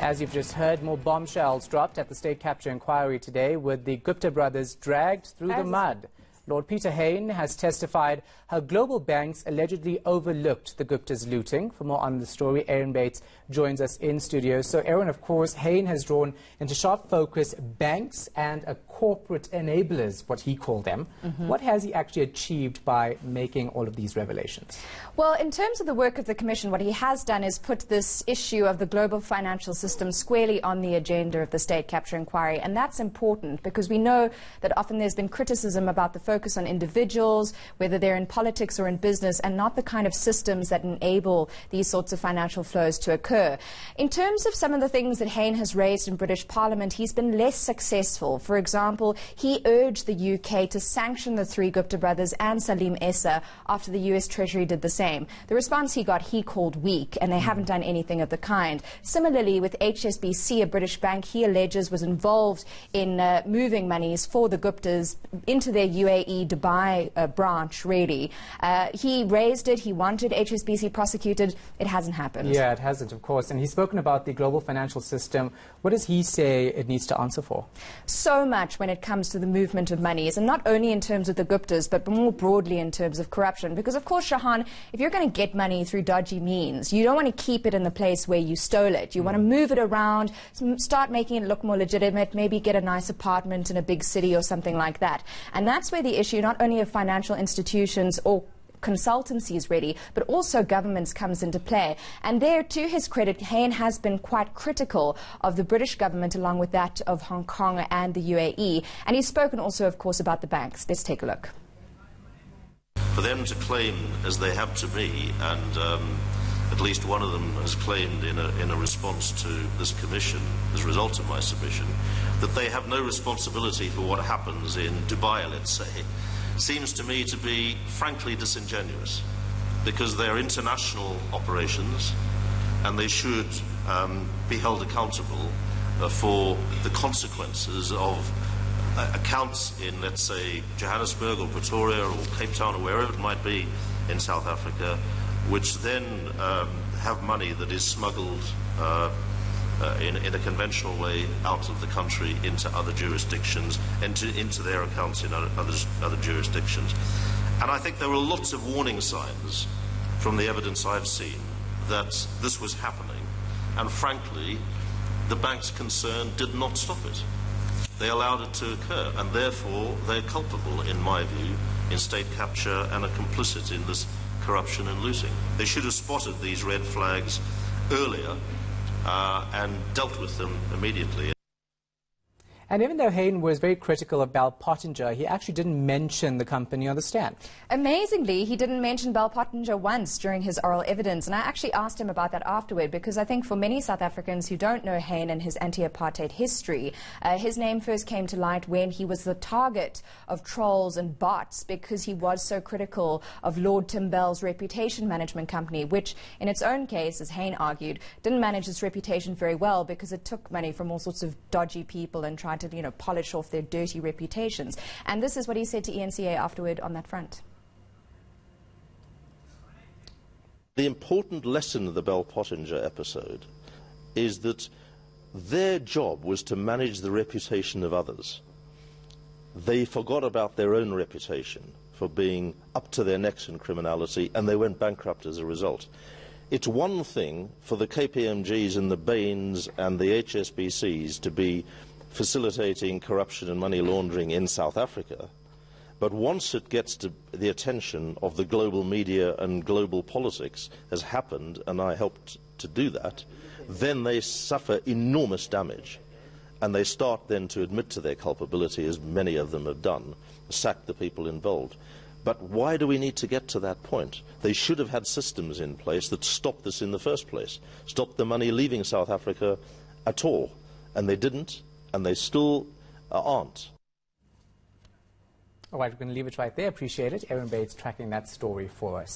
As you've just heard, more bombshells dropped at the state capture inquiry today, with the Gupta brothers dragged through the mud. Lord Peter Hain has testified how global banks allegedly overlooked the Gupta's looting. For more on the story, Erin Bates joins us in studio. So, Erin, of course, Hain has drawn into sharp focus banks and corporate enablers, what he called them. What has he actually achieved by making all of these revelations? Well, in terms of the work of the Commission, what he has done is put this issue of the global financial system squarely on the agenda of the state capture inquiry. And that's important because we know that often there's been criticism about the focus on individuals, whether they're in politics or in business, and not the kind of systems that enable these sorts of financial flows to occur. In terms of some of the things that Hain has raised in British Parliament, he's been less successful. For example, he urged the UK to sanction the three Gupta brothers and Salim Essa after the US Treasury did the same. The response he got, he called weak, and they haven't done anything of the kind. Similarly, with HSBC, a British bank he alleges was involved in moving monies for the Guptas into their UAE Dubai branch, really. He raised it. He wanted HSBC prosecuted. It hasn't happened. Yeah, it hasn't, of course. And he's spoken about the global financial system. What does he say it needs to answer for? So much when it comes to the movement of monies, and not only in terms of the Guptas, but more broadly in terms of corruption. Because, of course, Shahan, if you're going to get money through dodgy means, you don't want to keep it in the place where you stole it. You want to move it around, start making it look more legitimate, maybe get a nice apartment in a big city or something like that. And that's where the issue not only of financial institutions or consultancies really, but also governments comes into play. And there, to his credit, Hain has been quite critical of the British government along with that of Hong Kong and the UAE. And he's spoken also, of course, about the banks. Let's take a look. For them to claim, as they have to me, and at least one of them has claimed in a response to this commission, as a result of my submission, that they have no responsibility for what happens in Dubai, let's say, seems to me to be frankly disingenuous, because they're international operations and they should be held accountable for the consequences of accounts in, let's say, Johannesburg or Pretoria or Cape Town or wherever it might be in South Africa, which then have money that is smuggled in a conventional way out of the country into other jurisdictions and into their accounts in other jurisdictions. And I think there were lots of warning signs from the evidence I've seen that this was happening, and frankly the banks concerned did not stop it. They allowed it to occur, and therefore they're culpable, in my view, in state capture and are complicit in this corruption and looting. They should have spotted these red flags earlier and dealt with them immediately. And even though Hain was very critical of Bell Pottinger, he actually didn't mention the company on the stand. Amazingly, he didn't mention Bell Pottinger once during his oral evidence. And I actually asked him about that afterward, because I think for many South Africans who don't know Hain and his anti-apartheid history, his name first came to light when he was the target of trolls and bots because he was so critical of Lord Tim Bell's reputation management company, which in its own case, as Hain argued, didn't manage its reputation very well because it took money from all sorts of dodgy people and tried to polish off their dirty reputations. And this is what he said to eNCA afterward on that front. The important lesson of the Bell Pottinger episode is that their job was to manage the reputation of others. They forgot about their own reputation for being up to their necks in criminality, and they went bankrupt as a result. It's one thing for the KPMGs and the Bains and the HSBCs to be facilitating corruption and money laundering in South Africa, but once it gets to the attention of the global media and global politics, as happened, and I helped to do that, then they suffer enormous damage, and they start then to admit to their culpability, as many of them have done, sack the people involved. But why do we need to get to that point? They should have had systems in place that stopped this in the first place, stopped the money leaving South Africa at all, and they didn't. And they still aren't. All right, we're going to leave it right there. Appreciate it. Erin Bates tracking that story for us.